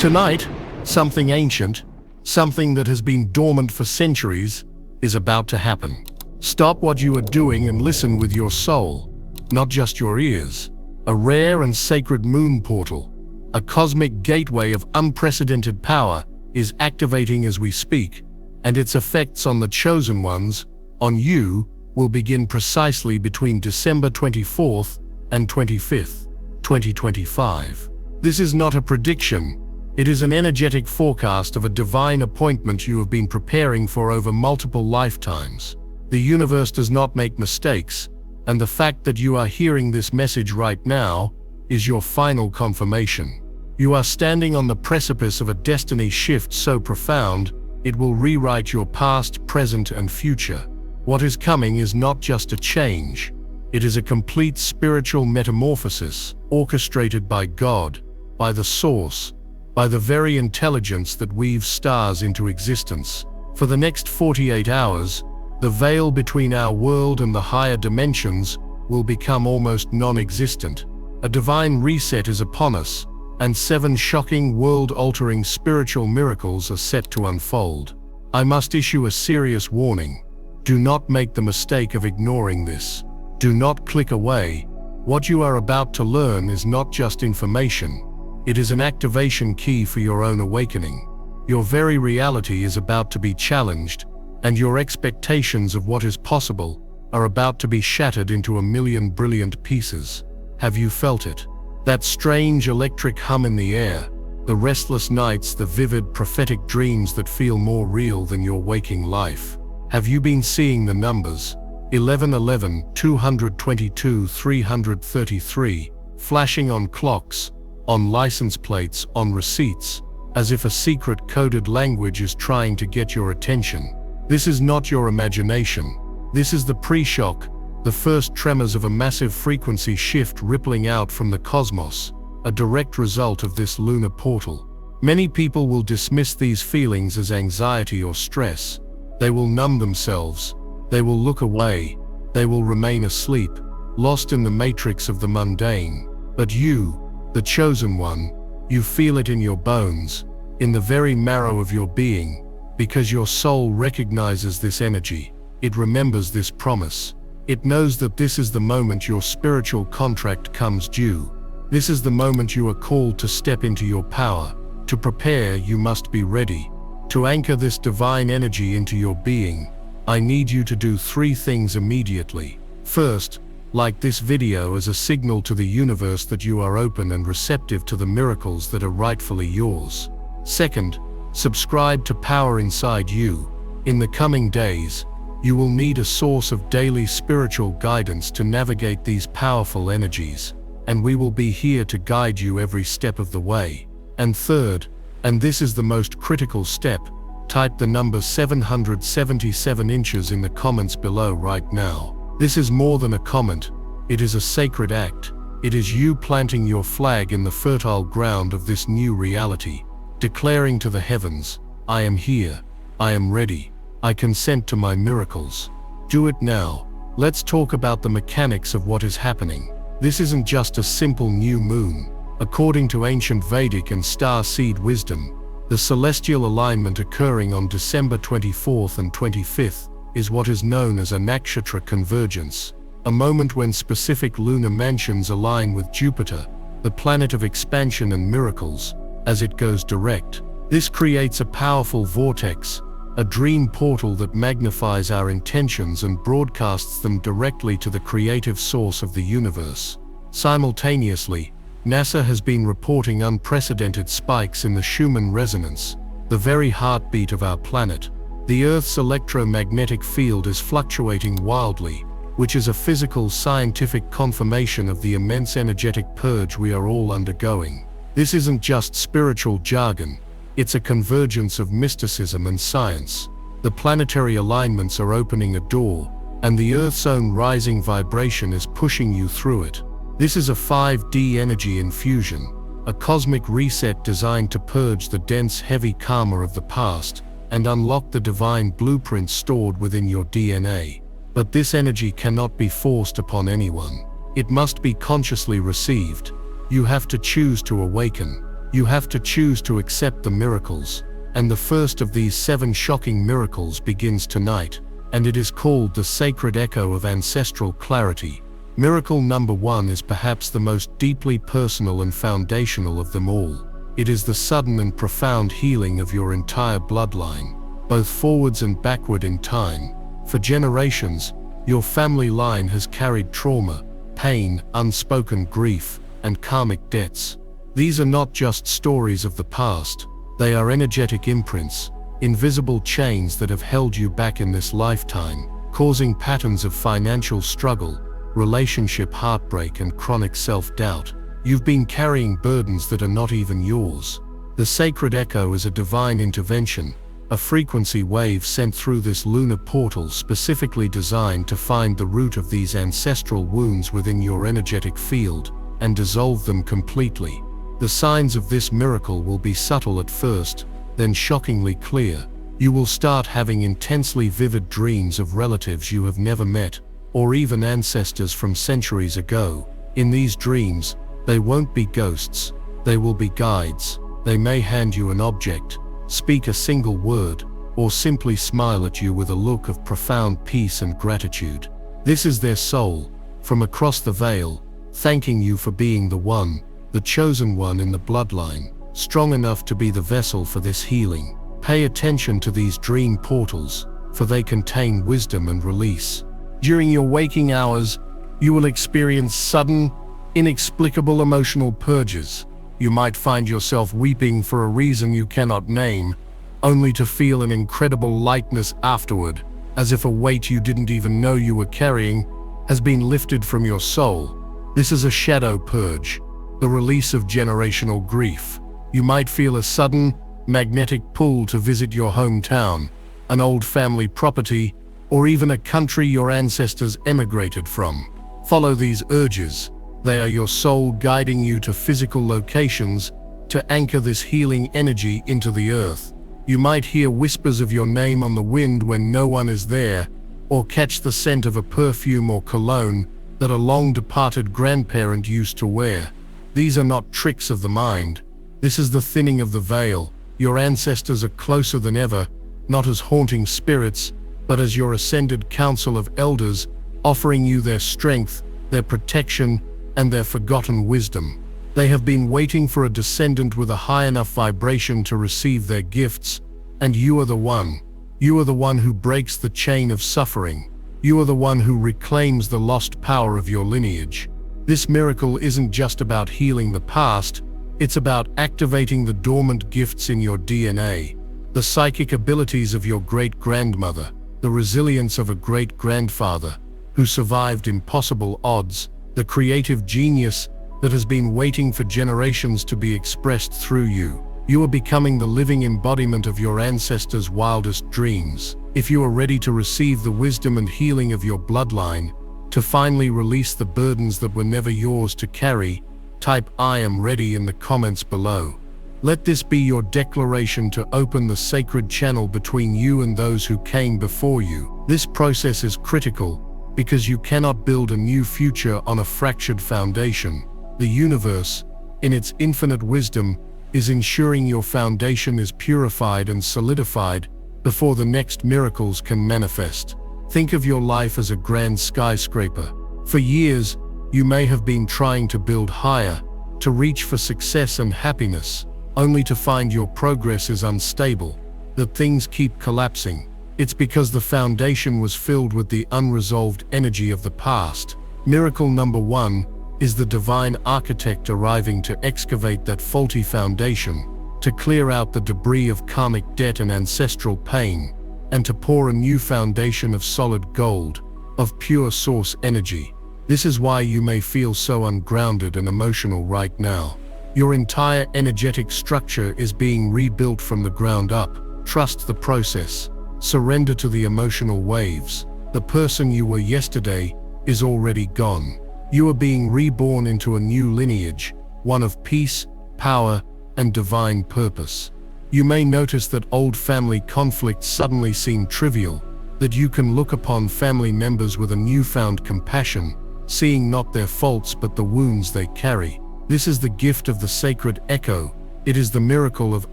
Tonight, something ancient, something that has been dormant for centuries, is about to happen. Stop what you are doing and listen with your soul, not just your ears. A rare and sacred moon portal, a cosmic gateway of unprecedented power, is activating as we speak, and its effects on the chosen ones, on you, will begin precisely between December 24th and 25th, 2025. This is not a prediction. It is an energetic forecast of a divine appointment you have been preparing for over multiple lifetimes. The universe does not make mistakes, and the fact that you are hearing this message right now is your final confirmation. You are standing on the precipice of a destiny shift so profound, it will rewrite your past, present, and future. What is coming is not just a change. It is a complete spiritual metamorphosis, orchestrated by God, by the Source, by the very intelligence that weaves stars into existence. For the next 48 hours, the veil between our world and the higher dimensions will become almost non-existent. A divine reset is upon us, and 7 shocking, world-altering spiritual miracles are set to unfold. I must issue a serious warning. Do not make the mistake of ignoring this. Do not click away. What you are about to learn is not just information. It is an activation key for your own awakening. Your very reality is about to be challenged, and your expectations of what is possible are about to be shattered into a million brilliant pieces. Have you felt it? That strange electric hum in the air, the restless nights, the vivid prophetic dreams that feel more real than your waking life. Have you been seeing the numbers? 1111, 222, 333, flashing on clocks, on license plates, on receipts, as if a secret coded language is trying to get your attention. This is not your imagination. This is the pre-shock, the first tremors of a massive frequency shift rippling out from the cosmos, a direct result of this lunar portal. Many people will dismiss these feelings as anxiety or stress. They will numb themselves. They will look away. They will remain asleep, lost in the matrix of the mundane. But you, the chosen one, you feel it in your bones, in the very marrow of your being, because your soul recognizes this energy. It remembers this promise. It knows that this is the moment your spiritual contract comes due. This is the moment you are called to step into your power. To prepare, you must be ready. To anchor this divine energy into your being, I need you to do 3 things immediately. First, like this video as a signal to the universe that you are open and receptive to the miracles that are rightfully yours. Second, subscribe to Power Inside You. In the coming days, you will need a source of daily spiritual guidance to navigate these powerful energies, and we will be here to guide you every step of the way. And third, and this is the most critical step, type the number 777 inches in the comments below right now. This is more than a comment. It is a sacred act. It is you planting your flag in the fertile ground of this new reality, declaring to the heavens, I am here. I am ready. I consent to my miracles. Do it now. Let's talk about the mechanics of what is happening. This isn't just a simple new moon. According to ancient Vedic and star seed wisdom, the celestial alignment occurring on December 24th and 25th is what is known as a nakshatra convergence, a moment when specific lunar mansions align with Jupiter, the planet of expansion and miracles, as it goes direct. This creates a powerful vortex, a dream portal that magnifies our intentions and broadcasts them directly to the creative source of the universe. Simultaneously, NASA has been reporting unprecedented spikes in the Schumann resonance, the very heartbeat of our planet. The Earth's electromagnetic field is fluctuating wildly, which is a physical, scientific confirmation of the immense energetic purge we are all undergoing. This isn't just spiritual jargon, it's a convergence of mysticism and science. The planetary alignments are opening a door, and the Earth's own rising vibration is pushing you through it. This is a 5D energy infusion, a cosmic reset designed to purge the dense, heavy karma of the past and unlock the divine blueprint stored within your DNA. But this energy cannot be forced upon anyone. It must be consciously received. You have to choose to awaken. You have to choose to accept the miracles. And the first of these 7 shocking miracles begins tonight, and it is called the sacred echo of ancestral clarity. Miracle number 1 is perhaps the most deeply personal and foundational of them all. It is the sudden and profound healing of your entire bloodline, both forwards and backward in time. For generations, your family line has carried trauma, pain, unspoken grief, and karmic debts. These are not just stories of the past, they are energetic imprints, invisible chains that have held you back in this lifetime, causing patterns of financial struggle, relationship heartbreak, and chronic self-doubt. You've been carrying burdens that are not even yours. The sacred echo is a divine intervention, a frequency wave sent through this lunar portal specifically designed to find the root of these ancestral wounds within your energetic field and dissolve them completely. The signs of this miracle will be subtle at first, then shockingly clear. You will start having intensely vivid dreams of relatives you have never met, or even ancestors from centuries ago. In these dreams, they won't be ghosts, they will be guides. They may hand you an object, speak a single word, or simply smile at you with a look of profound peace and gratitude. This is their soul, from across the veil, thanking you for being the one, the chosen one in the bloodline, strong enough to be the vessel for this healing. Pay attention to these dream portals, for they contain wisdom and release. During your waking hours, you will experience sudden, inexplicable emotional purges. You might find yourself weeping for a reason you cannot name, only to feel an incredible lightness afterward, as if a weight you didn't even know you were carrying has been lifted from your soul. This is a shadow purge, the release of generational grief. You might feel a sudden, magnetic pull to visit your hometown, an old family property, or even a country your ancestors emigrated from. Follow these urges. They are your soul guiding you to physical locations to anchor this healing energy into the earth. You might hear whispers of your name on the wind when no one is there, or catch the scent of a perfume or cologne that a long-departed grandparent used to wear. These are not tricks of the mind. This is the thinning of the veil. Your ancestors are closer than ever, not as haunting spirits, but as your ascended council of elders, offering you their strength, their protection, and their forgotten wisdom. They have been waiting for a descendant with a high enough vibration to receive their gifts, and you are the one. You are the one who breaks the chain of suffering. You are the one who reclaims the lost power of your lineage. This miracle isn't just about healing the past, it's about activating the dormant gifts in your DNA, the psychic abilities of your great-grandmother, the resilience of a great-grandfather who survived impossible odds, the creative genius that has been waiting for generations to be expressed through you. You are becoming the living embodiment of your ancestors' wildest dreams. If you are ready to receive the wisdom and healing of your bloodline, to finally release the burdens that were never yours to carry, type "I am ready" in the comments below. Let this be your declaration to open the sacred channel between you and those who came before you. This process is critical, because you cannot build a new future on a fractured foundation. The universe, in its infinite wisdom, is ensuring your foundation is purified and solidified before the next miracles can manifest. Think of your life as a grand skyscraper. For years, you may have been trying to build higher, to reach for success and happiness, only to find your progress is unstable, that things keep collapsing. It's because the foundation was filled with the unresolved energy of the past. Miracle number 1 is the divine architect arriving to excavate that faulty foundation, to clear out the debris of karmic debt and ancestral pain, and to pour a new foundation of solid gold, of pure source energy. This is why you may feel so ungrounded and emotional right now. Your entire energetic structure is being rebuilt from the ground up. Trust the process. Surrender to the emotional waves. The person you were yesterday is already gone. You are being reborn into a new lineage, one of peace, power, and divine purpose. You may notice that old family conflicts suddenly seem trivial, that you can look upon family members with a newfound compassion, seeing not their faults but the wounds they carry. This is the gift of the sacred echo, It is the miracle of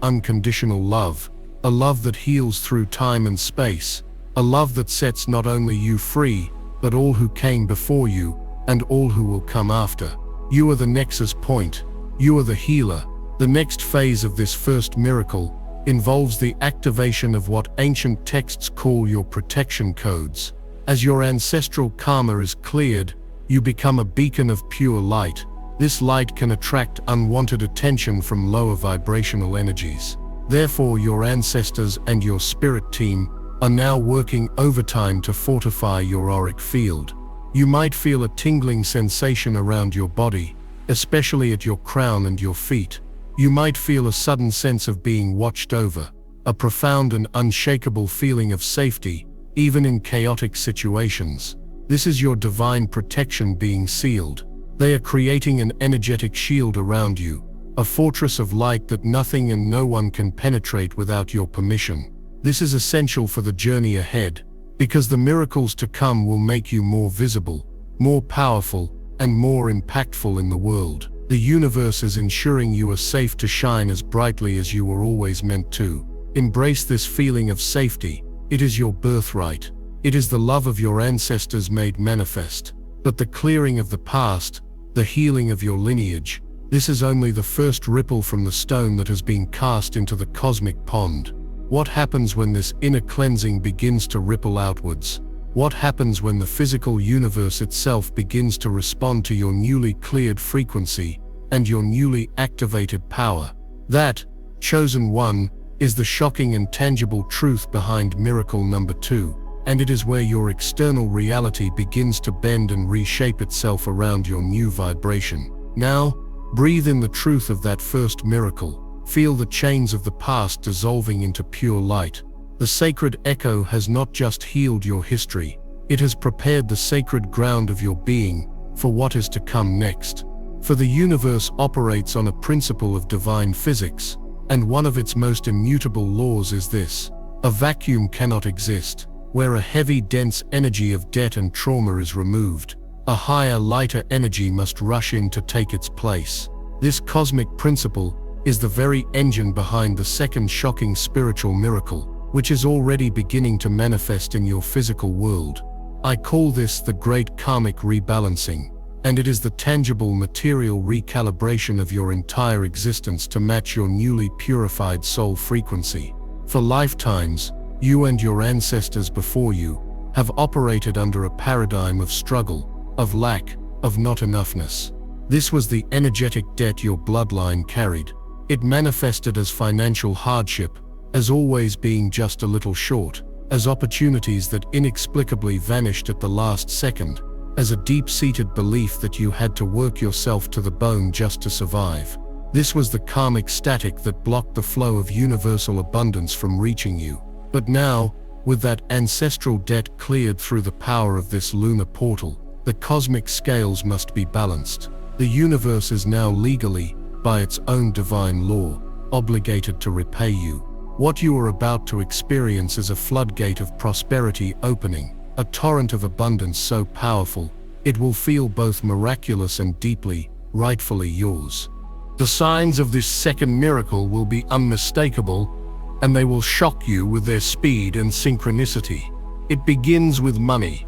unconditional love, a love that heals through time and space, a love that sets not only you free, but all who came before you, and all who will come after. You are the nexus point. You are the healer. The next phase of this first miracle involves the activation of what ancient texts call your protection codes. As your ancestral karma is cleared, you become a beacon of pure light. This light can attract unwanted attention from lower vibrational energies. Therefore, your ancestors and your spirit team are now working overtime to fortify your auric field. You might feel a tingling sensation around your body, especially at your crown and your feet. You might feel a sudden sense of being watched over, a profound and unshakable feeling of safety, even in chaotic situations. This is your divine protection being sealed. They are creating an energetic shield around you, a fortress of light that nothing and no one can penetrate without your permission. This is essential for the journey ahead, because the miracles to come will make you more visible, more powerful, and more impactful in the world. The universe is ensuring you are safe to shine as brightly as you were always meant to. Embrace this feeling of safety. It is your birthright. It is the love of your ancestors made manifest. But the clearing of the past, the healing of your lineage, this is only the first ripple from the stone that has been cast into the cosmic pond. What happens when this inner cleansing begins to ripple outwards? What happens when the physical universe itself begins to respond to your newly cleared frequency and your newly activated power? That, chosen one, is the shocking and tangible truth behind miracle number 2, and it is where your external reality begins to bend and reshape itself around your new vibration. Now, breathe in the truth of that first miracle. Feel the chains of the past dissolving into pure light. The sacred echo has not just healed your history, it has prepared the sacred ground of your being for what is to come next. For the universe operates on a principle of divine physics, and one of its most immutable laws is this: a vacuum cannot exist. Where a heavy, dense energy of debt and trauma is removed, a higher, lighter energy must rush in to take its place. This cosmic principle is the very engine behind the second shocking spiritual miracle, which is already beginning to manifest in your physical world. I call this the great karmic rebalancing, and it is the tangible material recalibration of your entire existence to match your newly purified soul frequency. For lifetimes, you and your ancestors before you have operated under a paradigm of struggle, of lack, of not enoughness. This was the energetic debt your bloodline carried. It manifested as financial hardship, as always being just a little short, as opportunities that inexplicably vanished at the last second, as a deep-seated belief that you had to work yourself to the bone just to survive. This was the karmic static that blocked the flow of universal abundance from reaching you. But now, with that ancestral debt cleared through the power of this lunar portal, the cosmic scales must be balanced. The universe is now legally, by its own divine law, obligated to repay you. What you are about to experience is a floodgate of prosperity opening, a torrent of abundance so powerful, it will feel both miraculous and deeply, rightfully yours. The signs of this second miracle will be unmistakable, and they will shock you with their speed and synchronicity. It begins with money.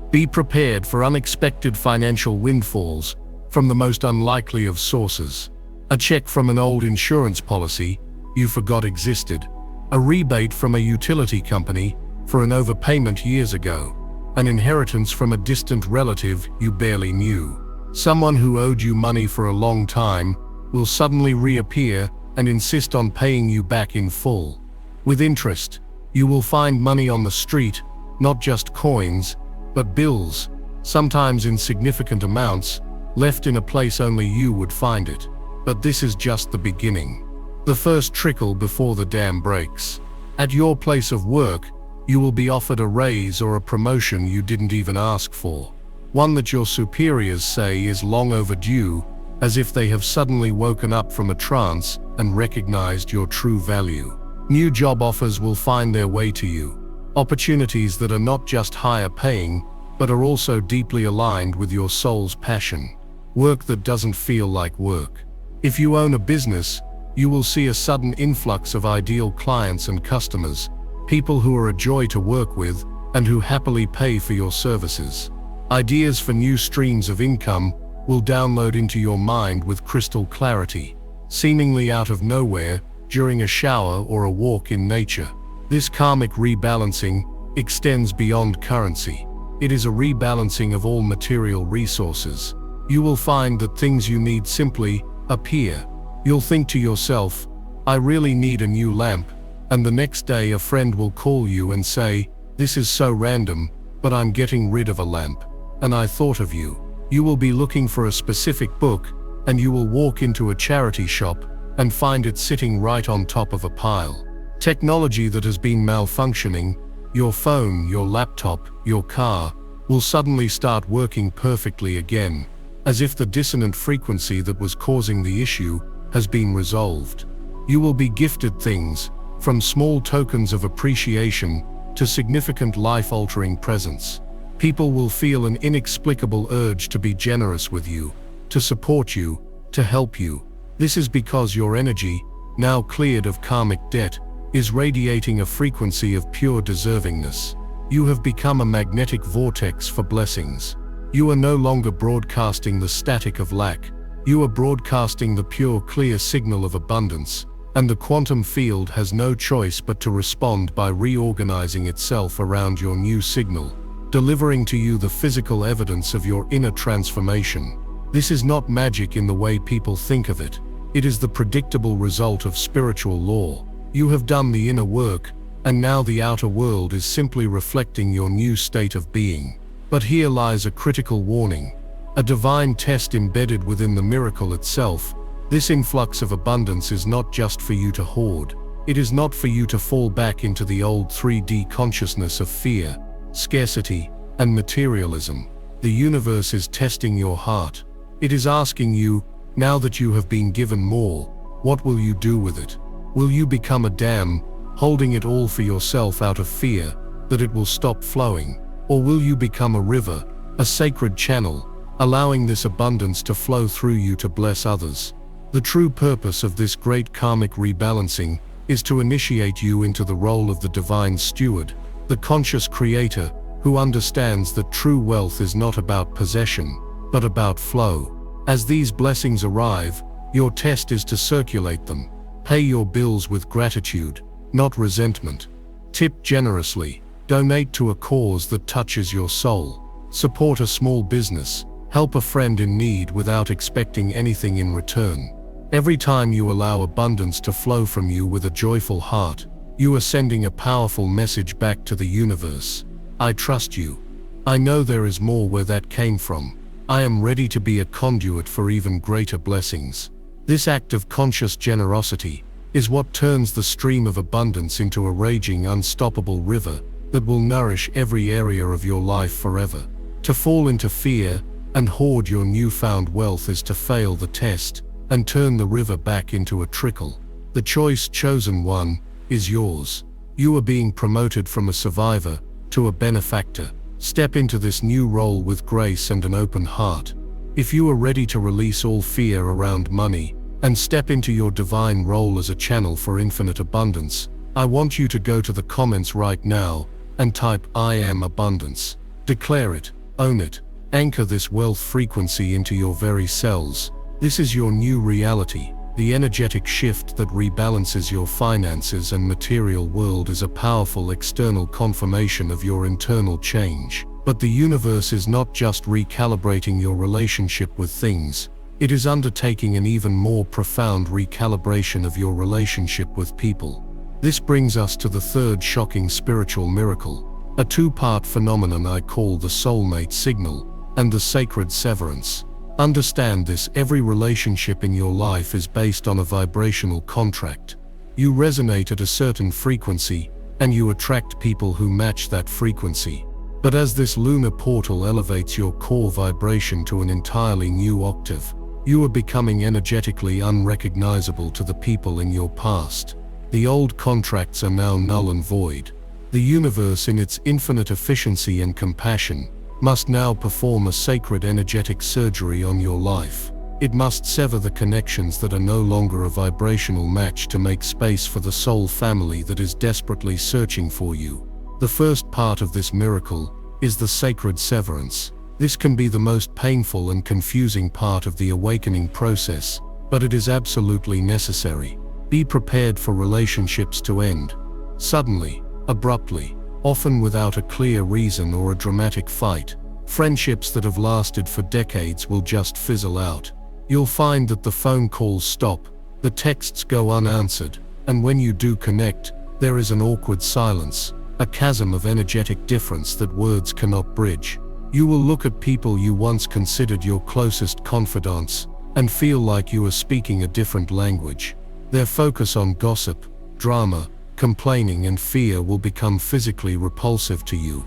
Be prepared for unexpected financial windfalls from the most unlikely of sources. A check from an old insurance policy you forgot existed, a rebate from a utility company for an overpayment years ago, an inheritance from a distant relative you barely knew. Someone who owed you money for a long time will suddenly reappear and insist on paying you back in full. With interest, you will find money on the street, not just coins, but bills, sometimes in significant amounts, left in a place only you would find it. But this is just the beginning. The first trickle before the dam breaks. At your place of work, you will be offered a raise or a promotion you didn't even ask for. One that your superiors say is long overdue, as if they have suddenly woken up from a trance and recognized your true value. New job offers will find their way to you. Opportunities that are not just higher paying, but are also deeply aligned with your soul's passion. Work that doesn't feel like work. If you own a business, you will see a sudden influx of ideal clients and customers, people who are a joy to work with and who happily pay for your services. Ideas for new streams of income will download into your mind with crystal clarity, seemingly out of nowhere during a shower or a walk in nature. This karmic rebalancing extends beyond currency. It is a rebalancing of all material resources. You will find that things you need simply appear. You'll think to yourself, "I really need a new lamp," and the next day a friend will call you and say, "This is so random, but I'm getting rid of a lamp, and I thought of you." You will be looking for a specific book, and you will walk into a charity shop and find it sitting right on top of a pile. Technology that has been malfunctioning, your phone, your laptop, your car, will suddenly start working perfectly again, as if the dissonant frequency that was causing the issue has been resolved. You will be gifted things, from small tokens of appreciation to significant life-altering presents. People will feel an inexplicable urge to be generous with you, to support you, to help you. This is because your energy, now cleared of karmic debt, is radiating a frequency of pure deservingness. You have become a magnetic vortex for blessings. You are no longer broadcasting the static of lack. You are broadcasting the pure, clear signal of abundance, and the quantum field has no choice but to respond by reorganizing itself around your new signal, delivering to you the physical evidence of your inner transformation. This is not magic in the way people think of it. It is the predictable result of spiritual law. You have done the inner work, and now the outer world is simply reflecting your new state of being. But here lies a critical warning, a divine test embedded within the miracle itself. This influx of abundance is not just for you to hoard. It is not for you to fall back into the old 3D consciousness of fear, scarcity, and materialism. The universe is testing your heart. It is asking you, now that you have been given more, what will you do with it? Will you become a dam, holding it all for yourself out of fear that it will stop flowing? Or will you become a river, a sacred channel, allowing this abundance to flow through you to bless others? The true purpose of this great karmic rebalancing is to initiate you into the role of the divine steward, the conscious creator who understands that true wealth is not about possession, but about flow. As these blessings arrive, your test is to circulate them. Pay your bills with gratitude, not resentment. Tip generously. Donate to a cause that touches your soul. Support a small business. Help a friend in need without expecting anything in return. Every time you allow abundance to flow from you with a joyful heart, you are sending a powerful message back to the universe. I trust you. I know there is more where that came from. I am ready to be a conduit for even greater blessings. This act of conscious generosity is what turns the stream of abundance into a raging, unstoppable river that will nourish every area of your life forever. To fall into fear and hoard your newfound wealth is to fail the test and turn the river back into a trickle. The choice, chosen one, is yours. You are being promoted from a survivor to a benefactor. Step into this new role with grace and an open heart. If you are ready to release all fear around money and step into your divine role as a channel for infinite abundance, I want you to go to the comments right now and type "I am abundance." Declare it, own it, anchor this wealth frequency into your very cells. This is your new reality. The energetic shift that rebalances your finances and material world is a powerful external confirmation of your internal change. But the universe is not just recalibrating your relationship with things, it is undertaking an even more profound recalibration of your relationship with people. This brings us to the third shocking spiritual miracle, a two-part phenomenon I call the soulmate signal and the sacred severance. Understand this: every relationship in your life is based on a vibrational contract. You resonate at a certain frequency, and you attract people who match that frequency. But as this lunar portal elevates your core vibration to an entirely new octave, you are becoming energetically unrecognizable to the people in your past. The old contracts are now null and void. The universe, in its infinite efficiency and compassion, must now perform a sacred energetic surgery on your life. It must sever the connections that are no longer a vibrational match to make space for the soul family that is desperately searching for you. The first part of this miracle is the sacred severance. This can be the most painful and confusing part of the awakening process, but it is absolutely necessary. Be prepared for relationships to end. Suddenly, abruptly, often without a clear reason or a dramatic fight. Friendships that have lasted for decades will just fizzle out. You'll find that the phone calls stop, the texts go unanswered, and when you do connect, there is an awkward silence, a chasm of energetic difference that words cannot bridge. You will look at people you once considered your closest confidants and feel like you are speaking a different language. Their focus on gossip, drama, complaining and fear will become physically repulsive to you.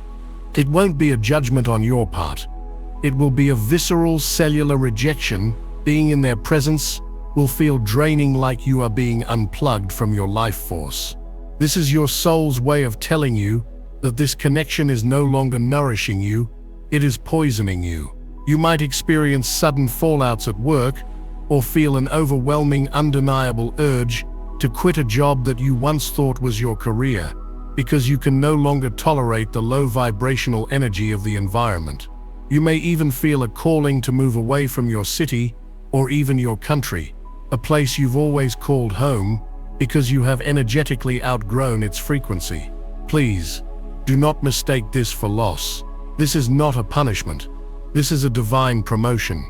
It won't be a judgment on your part. It will be a visceral cellular rejection. Being in their presence will feel draining, like you are being unplugged from your life force. This is your soul's way of telling you that this connection is no longer nourishing you, it is poisoning you. You might experience sudden fallouts at work or feel an overwhelming, undeniable urge to quit a job that you once thought was your career, because you can no longer tolerate the low vibrational energy of the environment. You may even feel a calling to move away from your city or even your country, a place you've always called home, because you have energetically outgrown its frequency. Please, do not mistake this for loss. This is not a punishment. This is a divine promotion.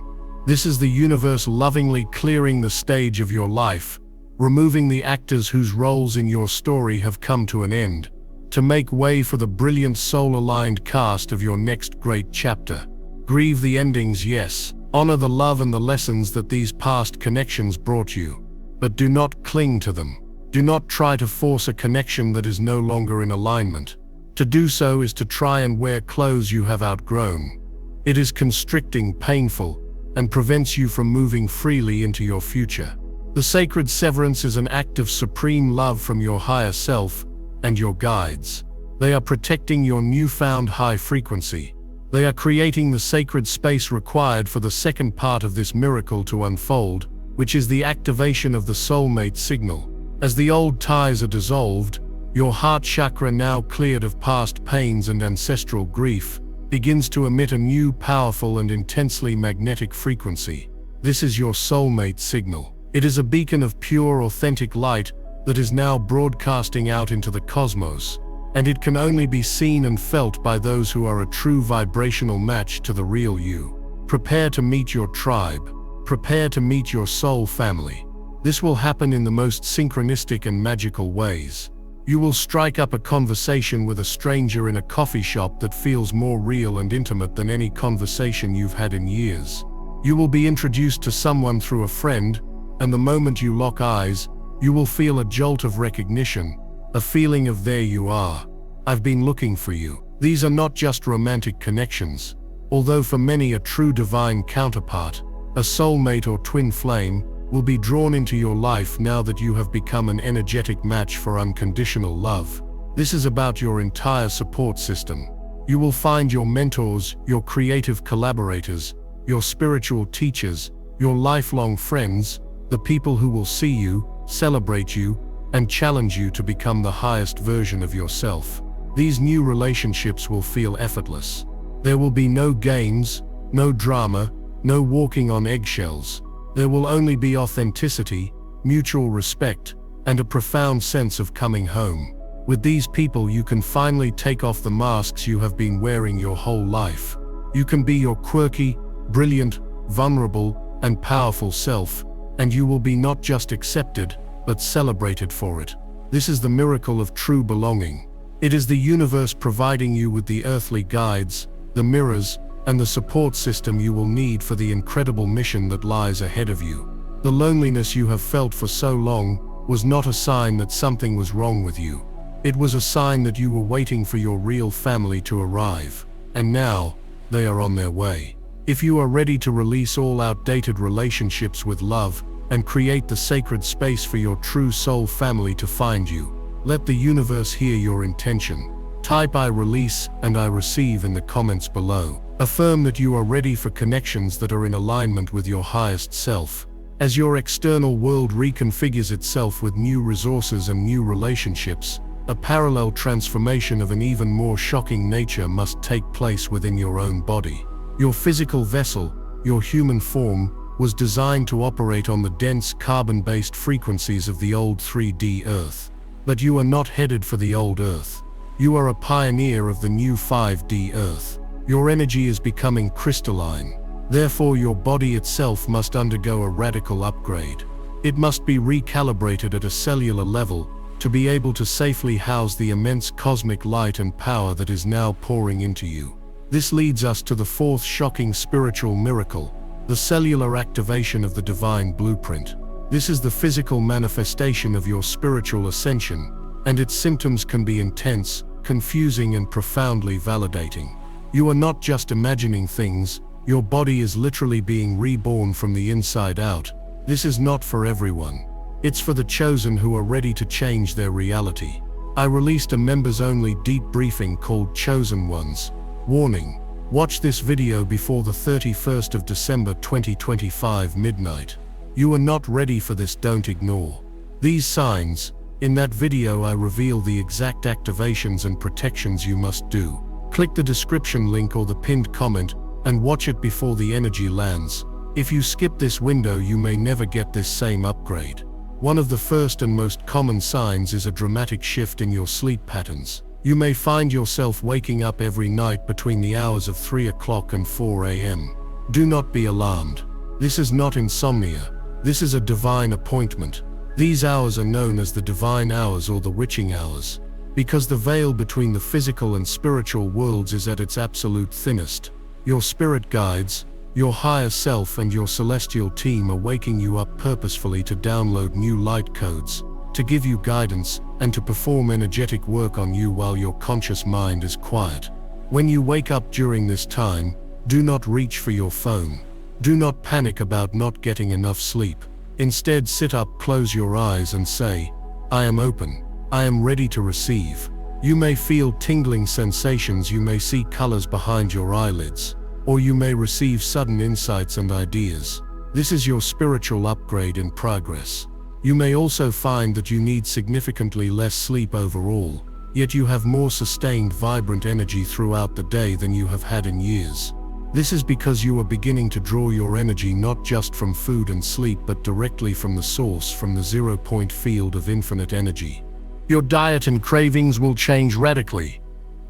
This is the universe lovingly clearing the stage of your life, removing the actors whose roles in your story have come to an end, to make way for the brilliant soul-aligned cast of your next great chapter. Grieve the endings, yes. Honor the love and the lessons that these past connections brought you, but do not cling to them. Do not try to force a connection that is no longer in alignment. To do so is to try and wear clothes you have outgrown. It is constricting, painful, and prevents you from moving freely into your future. The sacred severance is an act of supreme love from your higher self and your guides. They are protecting your newfound high frequency. They are creating the sacred space required for the second part of this miracle to unfold, which is the activation of the soulmate signal. As the old ties are dissolved, your heart chakra, now cleared of past pains and ancestral grief, begins to emit a new, powerful and intensely magnetic frequency. This is your soulmate signal. It is a beacon of pure, authentic light that is now broadcasting out into the cosmos, and it can only be seen and felt by those who are a true vibrational match to the real you. Prepare to meet your tribe. Prepare to meet your soul family. This will happen in the most synchronistic and magical ways. You will strike up a conversation with a stranger in a coffee shop that feels more real and intimate than any conversation you've had in years. You will be introduced to someone through a friend, and the moment you lock eyes, you will feel a jolt of recognition, a feeling of there you are. I've been looking for you. These are not just romantic connections, although for many a true divine counterpart, a soulmate or twin flame, will be drawn into your life now that you have become an energetic match for unconditional love. This is about your entire support system. You will find your mentors, your creative collaborators, your spiritual teachers, your lifelong friends, the people who will see you, celebrate you, and challenge you to become the highest version of yourself. These new relationships will feel effortless. There will be no games, no drama, no walking on eggshells. There will only be authenticity, mutual respect, and a profound sense of coming home. With these people, you can finally take off the masks you have been wearing your whole life. You can be your quirky, brilliant, vulnerable, and powerful self, and you will be not just accepted, but celebrated for it. This is the miracle of true belonging. It is the universe providing you with the earthly guides, the mirrors, and the support system you will need for the incredible mission that lies ahead of you. The loneliness you have felt for so long was not a sign that something was wrong with you. It was a sign that you were waiting for your real family to arrive, and now, they are on their way. If you are ready to release all outdated relationships with love, and create the sacred space for your true soul family to find you, let the universe hear your intention. Type "I release" and "I receive" in the comments below. Affirm that you are ready for connections that are in alignment with your highest self. As your external world reconfigures itself with new resources and new relationships, a parallel transformation of an even more shocking nature must take place within your own body. Your physical vessel, your human form, was designed to operate on the dense carbon-based frequencies of the old 3D Earth. But you are not headed for the old Earth. You are a pioneer of the new 5D Earth. Your energy is becoming crystalline. Therefore, your body itself must undergo a radical upgrade. It must be recalibrated at a cellular level to be able to safely house the immense cosmic light and power that is now pouring into you. This leads us to the fourth shocking spiritual miracle, the cellular activation of the divine blueprint. This is the physical manifestation of your spiritual ascension, and its symptoms can be intense, confusing, and profoundly validating. You are not just imagining things, your body is literally being reborn from the inside out. This is not for everyone. It's for the chosen who are ready to change their reality. I released a members-only deep briefing called Chosen Ones. Warning: watch this video before the 31st of December 2025 midnight. You are not ready for this, don't ignore these signs. In that video I reveal the exact activations and protections you must do. Click the description link or the pinned comment and watch it before the energy lands. If you skip this window, you may never get this same upgrade. One of the first and most common signs is a dramatic shift in your sleep patterns. You may find yourself waking up every night between the hours of 3 o'clock and 4 a.m. Do not be alarmed. This is not insomnia. This is a divine appointment. These hours are known as the divine hours or the witching hours, because the veil between the physical and spiritual worlds is at its absolute thinnest. Your spirit guides, your higher self, and your celestial team are waking you up purposefully to download new light codes, to give you guidance, and to perform energetic work on you while your conscious mind is quiet. When you wake up during this time, do not reach for your phone. Do not panic about not getting enough sleep. Instead, sit up, close your eyes, and say, "I am open. I am ready to receive." You may feel tingling sensations, you may see colors behind your eyelids, or you may receive sudden insights and ideas. This is your spiritual upgrade in progress. You may also find that you need significantly less sleep overall, yet you have more sustained, vibrant energy throughout the day than you have had in years. This is because you are beginning to draw your energy not just from food and sleep, but directly from the source, from the zero-point field of infinite energy. Your diet and cravings will change radically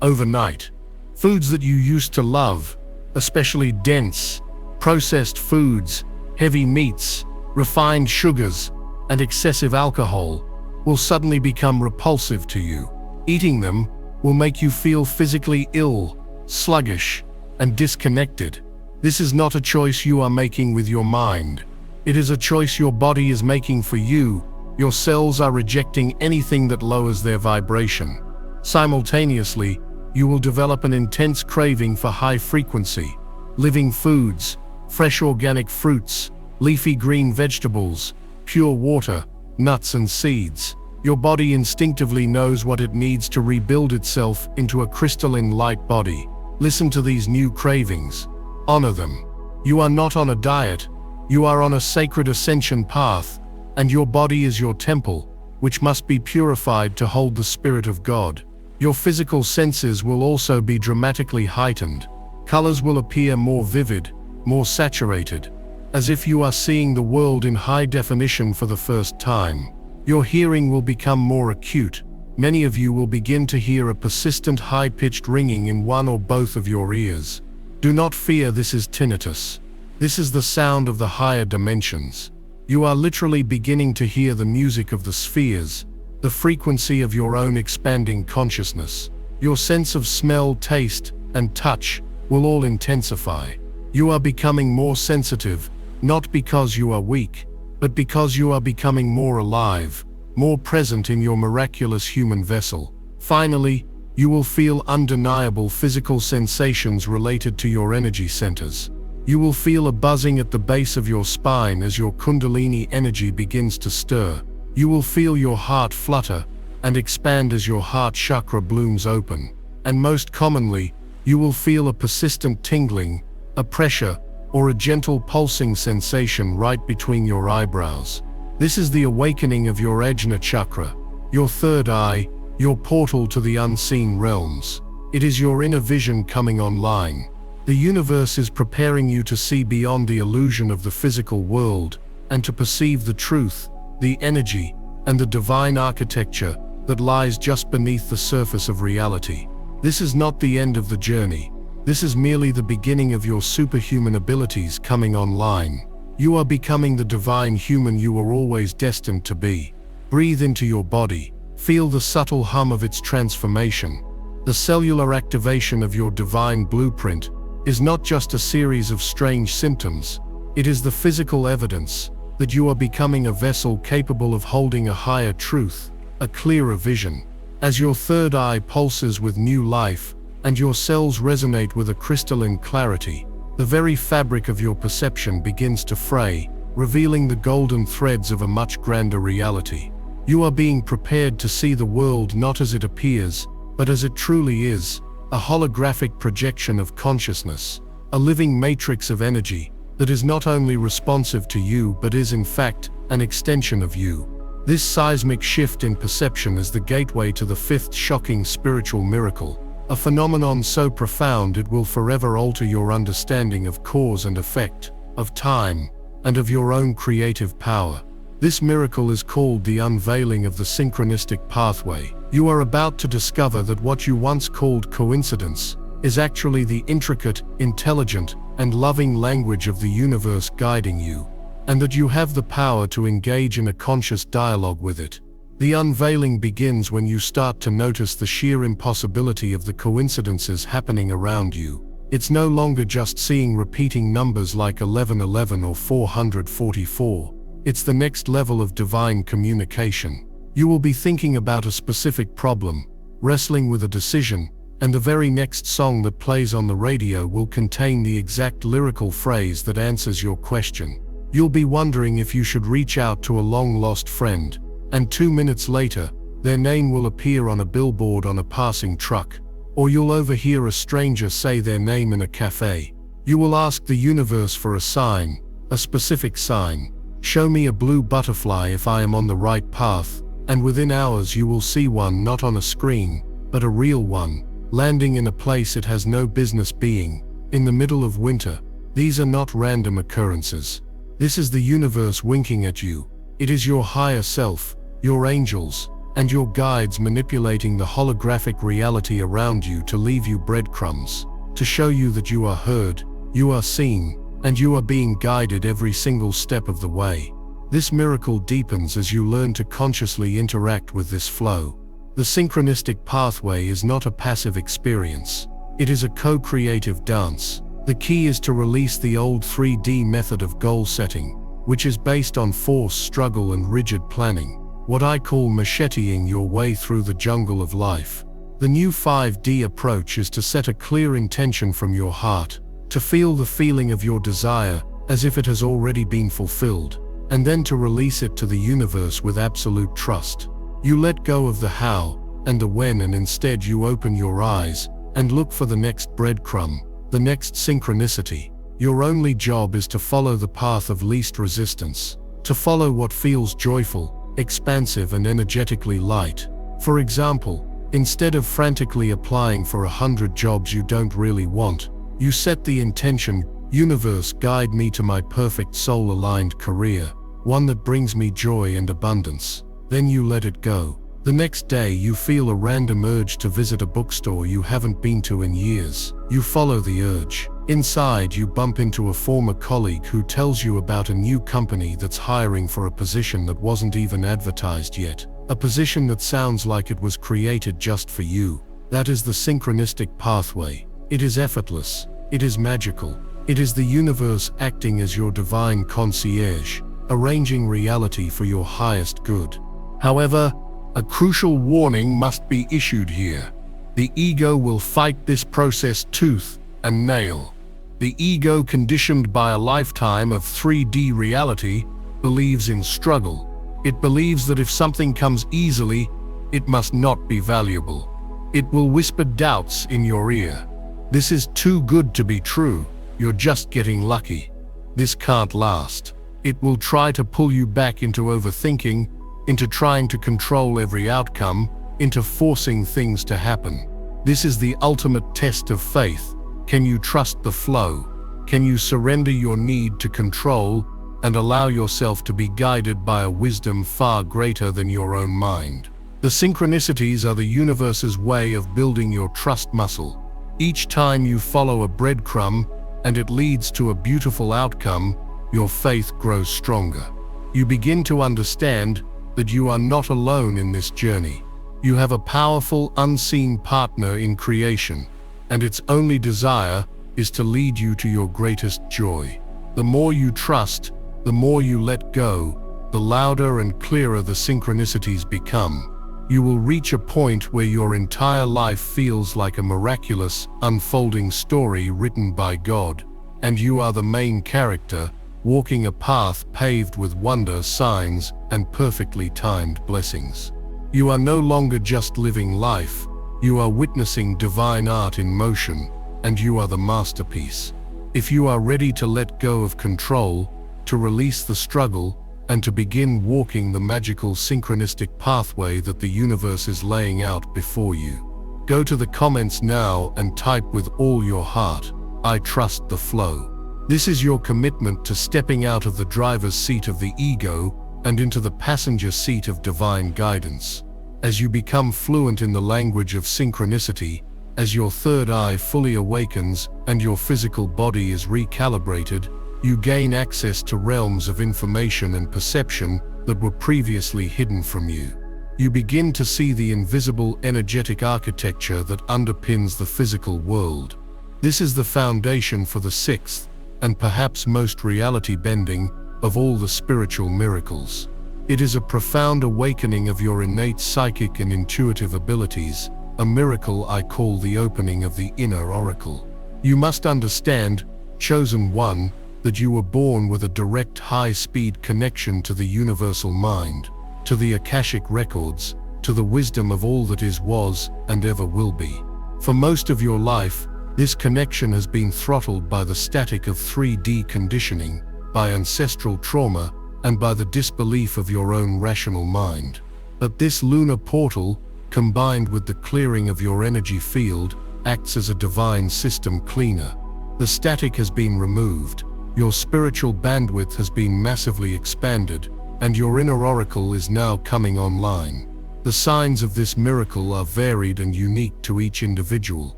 overnight. Foods that you used to love, especially dense, processed foods, heavy meats, refined sugars, and excessive alcohol, will suddenly become repulsive to you. Eating them will make you feel physically ill, sluggish, and disconnected. This is not a choice you are making with your mind. It is a choice your body is making for you. Your cells are rejecting anything that lowers their vibration. Simultaneously, you will develop an intense craving for high-frequency, living foods, fresh organic fruits, leafy green vegetables, pure water, nuts and seeds. Your body instinctively knows what it needs to rebuild itself into a crystalline light body. Listen to these new cravings. Honor them. You are not on a diet. You are on a sacred ascension path, and your body is your temple, which must be purified to hold the Spirit of God. Your physical senses will also be dramatically heightened. Colors will appear more vivid, more saturated, as if you are seeing the world in high definition for the first time. Your hearing will become more acute. Many of you will begin to hear a persistent high-pitched ringing in one or both of your ears. Do not fear, this is tinnitus. This is the sound of the higher dimensions. You are literally beginning to hear the music of the spheres, the frequency of your own expanding consciousness. Your sense of smell, taste, and touch will all intensify. You are becoming more sensitive, not because you are weak, but because you are becoming more alive, more present in your miraculous human vessel. Finally, you will feel undeniable physical sensations related to your energy centers. You will feel a buzzing at the base of your spine as your Kundalini energy begins to stir. You will feel your heart flutter and expand as your heart chakra blooms open. And most commonly, You will feel a persistent tingling, a pressure, or a gentle pulsing sensation right between your eyebrows. This is the awakening of your Ajna chakra, your third eye, your portal to the unseen realms. It is your inner vision coming online. The universe is preparing you to see beyond the illusion of the physical world and to perceive the truth, the energy, and the divine architecture that lies just beneath the surface of reality. This is not the end of the journey. This is merely the beginning of your superhuman abilities coming online. You are becoming the divine human you were always destined to be. Breathe into your body. Feel the subtle hum of its transformation. The cellular activation of your divine blueprint is not just a series of strange symptoms. It is the physical evidence that you are becoming a vessel capable of holding a higher truth, a clearer vision. As your third eye pulses with new life, and your cells resonate with a crystalline clarity, the very fabric of your perception begins to fray, revealing the golden threads of a much grander reality. You are being prepared to see the world not as it appears, but as it truly is, a holographic projection of consciousness, a living matrix of energy that is not only responsive to you but is in fact an extension of you. This seismic shift in perception is the gateway to the fifth shocking spiritual miracle, a phenomenon so profound it will forever alter your understanding of cause and effect, of time, and of your own creative power. This miracle is called the unveiling of the synchronistic pathway. You are about to discover that what you once called coincidence is actually the intricate, intelligent, and loving language of the universe guiding you, and that you have the power to engage in a conscious dialogue with it. The unveiling begins when you start to notice the sheer impossibility of the coincidences happening around you. It's no longer just seeing repeating numbers like 1111 or 444. It's the next level of divine communication. You will be thinking about a specific problem, wrestling with a decision, and the very next song that plays on the radio will contain the exact lyrical phrase that answers your question. You'll be wondering if you should reach out to a long-lost friend, and 2 minutes later, their name will appear on a billboard on a passing truck, or you'll overhear a stranger say their name in a cafe. You will ask the universe for a sign, a specific sign. Show me a blue butterfly if I am on the right path, and within hours you will see one not on a screen, but a real one, landing in a place it has no business being, in the middle of winter. These are not random occurrences. This is the universe winking at you. It is your higher self, your angels, and your guides manipulating the holographic reality around you to leave you breadcrumbs, to show you that you are heard, you are seen, and you are being guided every single step of the way. This miracle deepens as you learn to consciously interact with this flow. The synchronistic pathway is not a passive experience. It is a co-creative dance. The key is to release the old 3D method of goal setting, which is based on force, struggle, and rigid planning. What I call macheteing your way through the jungle of life. The new 5D approach is to set a clear intention from your heart, to feel the feeling of your desire as if it has already been fulfilled, and then to release it to the universe with absolute trust. You let go of the how and the when, and instead you open your eyes and look for the next breadcrumb, the next synchronicity. Your only job is to follow the path of least resistance, to follow what feels joyful, expansive, and energetically light. For example, instead of frantically applying for 100 jobs you don't really want, you set the intention, universe, guide me to my perfect soul-aligned career, one that brings me joy and abundance. Then you let it go. The next day you feel a random urge to visit a bookstore you haven't been to in years. You follow the urge. Inside you bump into a former colleague who tells you about a new company that's hiring for a position that wasn't even advertised yet. A position that sounds like it was created just for you. That is the synchronistic pathway. It is effortless. It is magical. It is the universe acting as your divine concierge, arranging reality for your highest good. However, a crucial warning must be issued here. The ego will fight this process tooth and nail. The ego, conditioned by a lifetime of 3D reality, believes in struggle. It believes that if something comes easily, it must not be valuable. It will whisper doubts in your ear. This is too good to be true. You're just getting lucky. This can't last. It will try to pull you back into overthinking, into trying to control every outcome, into forcing things to happen. This is the ultimate test of faith. Can you trust the flow? Can you surrender your need to control and allow yourself to be guided by a wisdom far greater than your own mind? The synchronicities are the universe's way of building your trust muscle. Each time you follow a breadcrumb and it leads to a beautiful outcome, your faith grows stronger. You begin to understand that you are not alone in this journey. You have a powerful, unseen partner in creation, and its only desire is to lead you to your greatest joy. The more you trust, the more you let go, the louder and clearer the synchronicities become. You will reach a point where your entire life feels like a miraculous, unfolding story written by God, and you are the main character, walking a path paved with wonder, signs, and perfectly timed blessings. You are no longer just living life, you are witnessing divine art in motion, and you are the masterpiece. If you are ready to let go of control, to release the struggle, and to begin walking the magical synchronistic pathway that the universe is laying out before you, go to the comments now and type with all your heart, "I trust the flow." This is your commitment to stepping out of the driver's seat of the ego and into the passenger seat of divine guidance. As you become fluent in the language of synchronicity, as your third eye fully awakens and your physical body is recalibrated, you gain access to realms of information and perception that were previously hidden from you. You begin to see the invisible energetic architecture that underpins the physical world. This is the foundation for the sixth, and perhaps most reality-bending, of all the spiritual miracles. It is a profound awakening of your innate psychic and intuitive abilities, a miracle I call the opening of the inner oracle. You must understand, chosen one, that you were born with a direct high-speed connection to the universal mind, to the Akashic records, to the wisdom of all that is, was, and ever will be. For most of your life, this connection has been throttled by the static of 3D conditioning, by ancestral trauma, and by the disbelief of your own rational mind. But this lunar portal, combined with the clearing of your energy field, acts as a divine system cleaner. The static has been removed, your spiritual bandwidth has been massively expanded, and your inner oracle is now coming online. The signs of this miracle are varied and unique to each individual,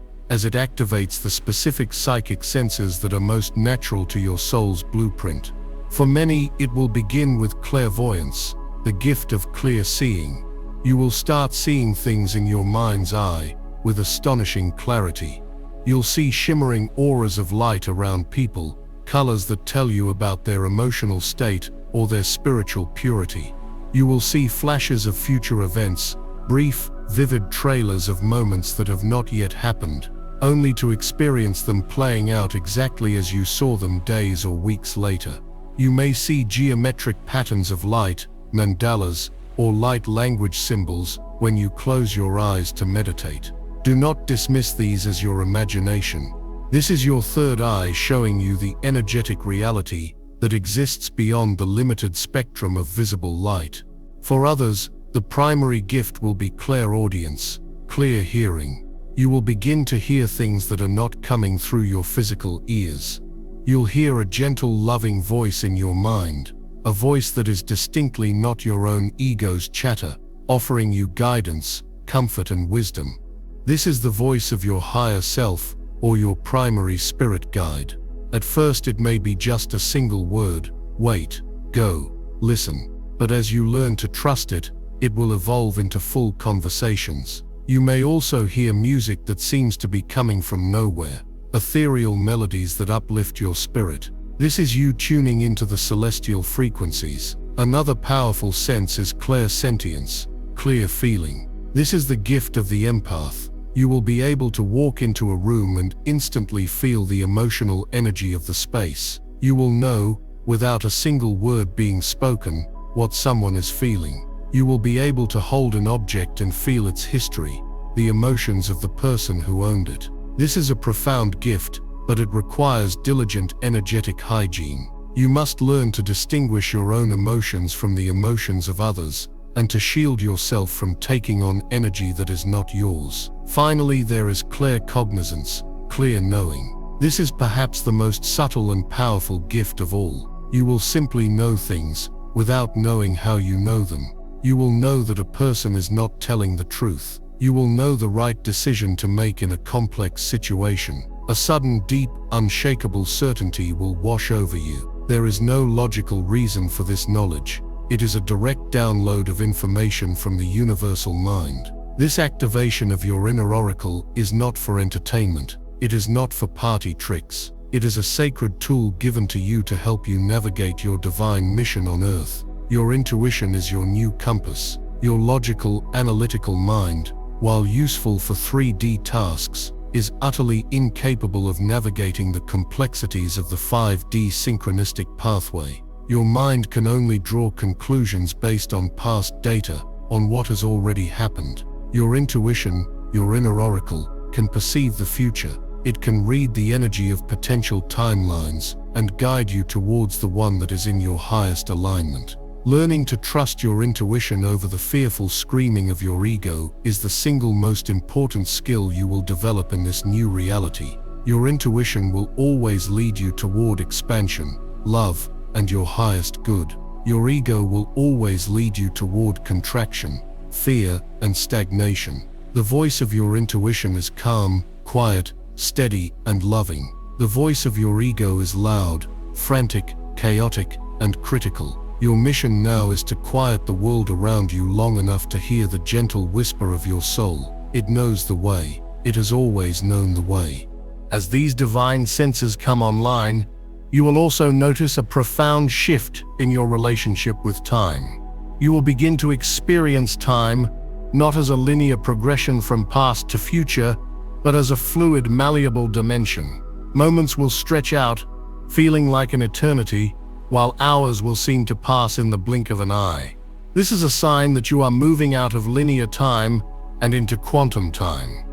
as it activates the specific psychic senses that are most natural to your soul's blueprint. For many, it will begin with clairvoyance, the gift of clear seeing. You will start seeing things in your mind's eye, with astonishing clarity. You'll see shimmering auras of light around people, colors that tell you about their emotional state or their spiritual purity. You will see flashes of future events, brief, vivid trailers of moments that have not yet happened, only to experience them playing out exactly as you saw them days or weeks later. You may see geometric patterns of light, mandalas, or light language symbols when you close your eyes to meditate. Do not dismiss these as your imagination. This is your third eye showing you the energetic reality that exists beyond the limited spectrum of visible light. For others, the primary gift will be clairaudience, clear hearing. You will begin to hear things that are not coming through your physical ears. You'll hear a gentle, loving voice in your mind, a voice that is distinctly not your own ego's chatter, offering you guidance, comfort, and wisdom. This is the voice of your higher self, or your primary spirit guide. At first it may be just a single word, wait, go, listen. But as you learn to trust it, it will evolve into full conversations. You may also hear music that seems to be coming from nowhere, ethereal melodies that uplift your spirit. This is you tuning into the celestial frequencies. Another powerful sense is clairsentience, clear feeling. This is the gift of the empath. You will be able to walk into a room and instantly feel the emotional energy of the space. You will know, without a single word being spoken, what someone is feeling. You will be able to hold an object and feel its history, the emotions of the person who owned it. This is a profound gift, but it requires diligent energetic hygiene. You must learn to distinguish your own emotions from the emotions of others, and to shield yourself from taking on energy that is not yours. Finally, there is clear cognizance, clear knowing. This is perhaps the most subtle and powerful gift of all. You will simply know things, without knowing how you know them. You will know that a person is not telling the truth. You will know the right decision to make in a complex situation. A sudden, deep, unshakable certainty will wash over you. There is no logical reason for this knowledge. It is a direct download of information from the universal mind. This activation of your inner oracle is not for entertainment. It is not for party tricks. It is a sacred tool given to you to help you navigate your divine mission on Earth. Your intuition is your new compass. Your logical, analytical mind, while useful for 3D tasks, is utterly incapable of navigating the complexities of the 5D synchronistic pathway. Your mind can only draw conclusions based on past data, on what has already happened. Your intuition, your inner oracle, can perceive the future. It can read the energy of potential timelines and guide you towards the one that is in your highest alignment. Learning to trust your intuition over the fearful screaming of your ego is the single most important skill you will develop in this new reality. Your intuition will always lead you toward expansion, love, and your highest good. Your ego will always lead you toward contraction, fear, and stagnation. The voice of your intuition is calm, quiet, steady, and loving. The voice of your ego is loud, frantic, chaotic, and critical. Your mission now is to quiet the world around you long enough to hear the gentle whisper of your soul. It knows the way. It has always known the way. As these divine senses come online, you will also notice a profound shift in your relationship with time. You will begin to experience time not as a linear progression from past to future, but as a fluid, malleable dimension. Moments will stretch out, feeling like an eternity, while hours will seem to pass in the blink of an eye. This is a sign that you are moving out of linear time and into quantum time,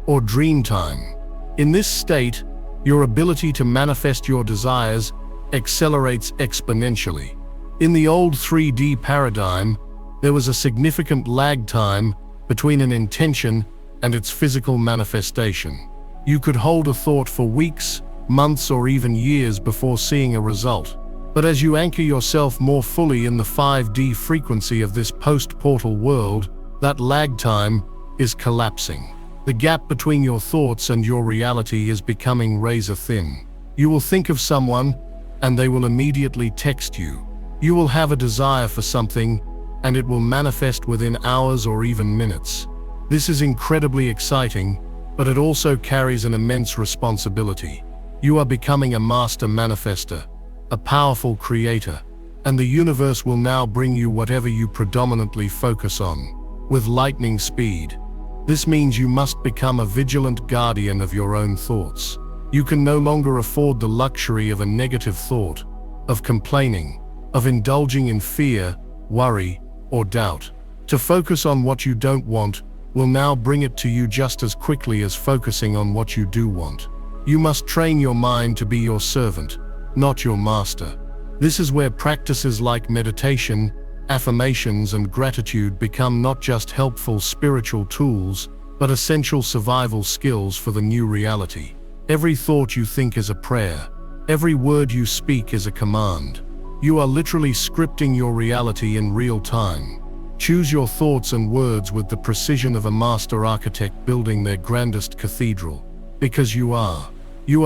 or dream time. In this state, your ability to manifest your desires accelerates exponentially. In the old 3D paradigm, there was a significant lag time between an intention and its physical manifestation. You could hold a thought for weeks, months, or even years before seeing a result. But as you anchor yourself more fully in the 5D frequency of this post-portal world, that lag time is collapsing. The gap between your thoughts and your reality is becoming razor thin. You will think of someone, and they will immediately text you. You will have a desire for something, and it will manifest within hours or even minutes. This is incredibly exciting, but it also carries an immense responsibility. You are becoming a master manifester, a powerful creator, and the universe will now bring you whatever you predominantly focus on, with lightning speed. This means you must become a vigilant guardian of your own thoughts. You can no longer afford the luxury of a negative thought, of complaining, of indulging in fear, worry, or doubt. To focus on what you don't want will now bring it to you just as quickly as focusing on what you do want. You must train your mind to be your servant, not your master. This is where practices like meditation, affirmations, and gratitude become not just helpful spiritual tools, but essential survival skills for the new reality. Every thought you think is a prayer. Every word you speak is a command. You are literally scripting your reality in real time. Choose your thoughts and words with the precision of a master architect building their grandest cathedral. Because you are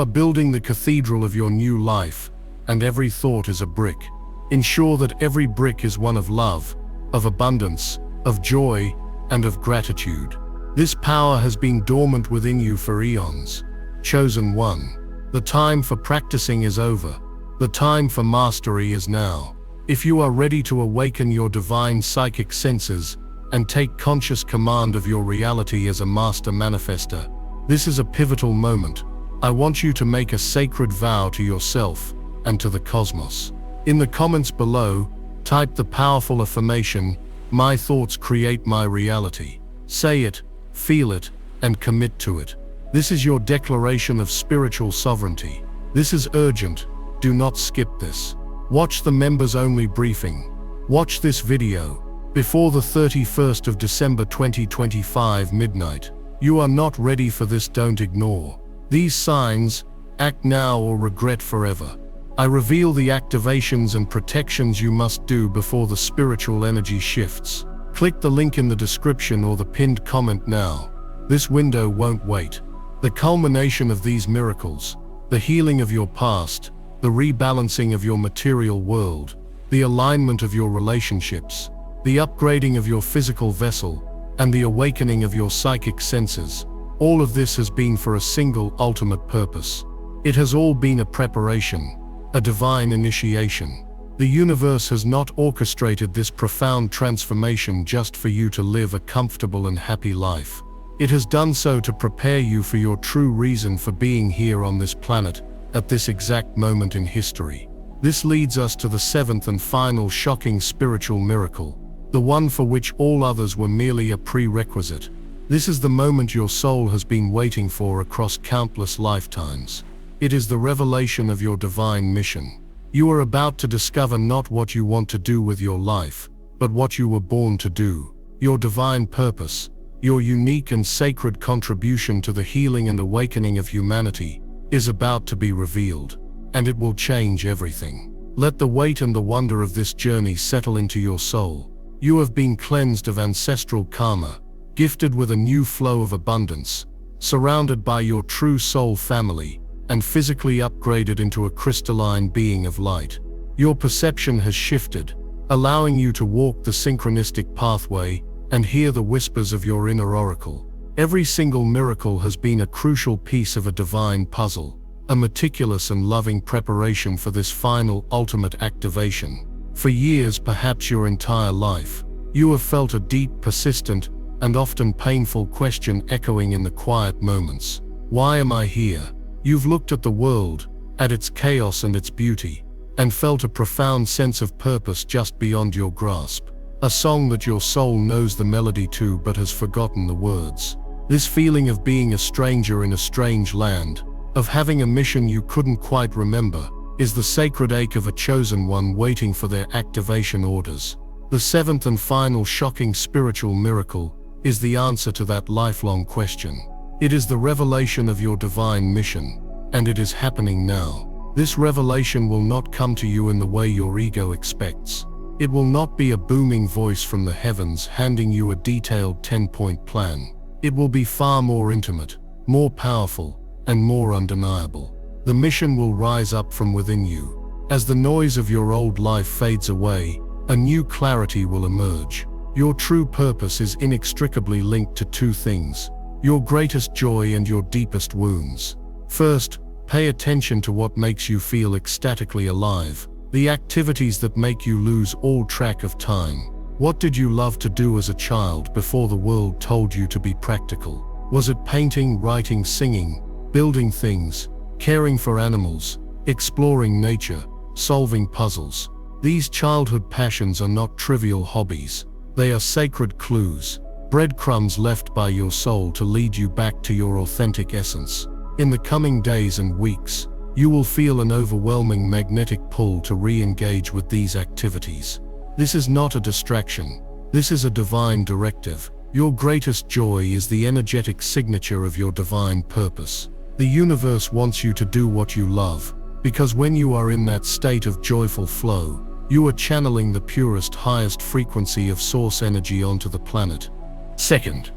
building the cathedral of your new life, and every thought is a brick. Ensure that every brick is one of love, of abundance, of joy, and of gratitude. This power has been dormant within you for eons. Chosen one. The time for practicing is over. The time for mastery is now. If you are ready to awaken your divine psychic senses and take conscious command of your reality as a master manifester, this is a pivotal moment. I want you to make a sacred vow to yourself and to the cosmos. In the comments below, type the powerful affirmation, "My thoughts create my reality." Say it, feel it, and commit to it. This is your declaration of spiritual sovereignty. This is urgent. Do not skip this. Watch the members-only briefing. Watch this video before the 31st of December 2025 midnight. You are not ready for this. Don't ignore these signs. Act now or regret forever. I reveal the activations and protections you must do before the spiritual energy shifts. Click the link in the description or the pinned comment now. This window won't wait. The culmination of these miracles, the healing of your past, the rebalancing of your material world, the alignment of your relationships, the upgrading of your physical vessel, and the awakening of your psychic senses, all of this has been for a single ultimate purpose. It has all been a preparation, a divine initiation. The universe has not orchestrated this profound transformation just for you to live a comfortable and happy life. It has done so to prepare you for your true reason for being here on this planet at this exact moment in history. This leads us to the seventh and final shocking spiritual miracle, the one for which all others were merely a prerequisite. This is the moment your soul has been waiting for across countless lifetimes. It is the revelation of your divine mission. You are about to discover not what you want to do with your life, but what you were born to do. Your divine purpose, your unique and sacred contribution to the healing and awakening of humanity, is about to be revealed, and it will change everything. Let the weight and the wonder of this journey settle into your soul. You have been cleansed of ancestral karma, gifted with a new flow of abundance, surrounded by your true soul family, and physically upgraded into a crystalline being of light. Your perception has shifted, allowing you to walk the synchronistic pathway and hear the whispers of your inner oracle. Every single miracle has been a crucial piece of a divine puzzle, a meticulous and loving preparation for this final ultimate activation. For years, perhaps your entire life, you have felt a deep, persistent, and often painful question echoing in the quiet moments. Why am I here? You've looked at the world, at its chaos and its beauty, and felt a profound sense of purpose just beyond your grasp. A song that your soul knows the melody to but has forgotten the words. This feeling of being a stranger in a strange land, of having a mission you couldn't quite remember, is the sacred ache of a chosen one waiting for their activation orders. The seventh and final shocking spiritual miracle is the answer to that lifelong question. It is the revelation of your divine mission, and it is happening now. This revelation will not come to you in the way your ego expects. It will not be a booming voice from the heavens handing you a detailed 10-point plan. It will be far more intimate, more powerful, and more undeniable. The mission will rise up from within you. As the noise of your old life fades away, a new clarity will emerge. Your true purpose is inextricably linked to two things: your greatest joy and your deepest wounds. First, pay attention to what makes you feel ecstatically alive, the activities that make you lose all track of time. What did you love to do as a child before the world told you to be practical? Was it painting, writing, singing, building things, caring for animals, exploring nature, solving puzzles? These childhood passions are not trivial hobbies. They are sacred clues, breadcrumbs left by your soul to lead you back to your authentic essence. In the coming days and weeks, you will feel an overwhelming magnetic pull to re-engage with these activities. This is not a distraction. This is a divine directive. Your greatest joy is the energetic signature of your divine purpose. The universe wants you to do what you love, because when you are in that state of joyful flow, you are channeling the purest, highest frequency of source energy onto the planet. Second,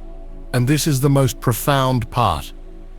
and this is the most profound part,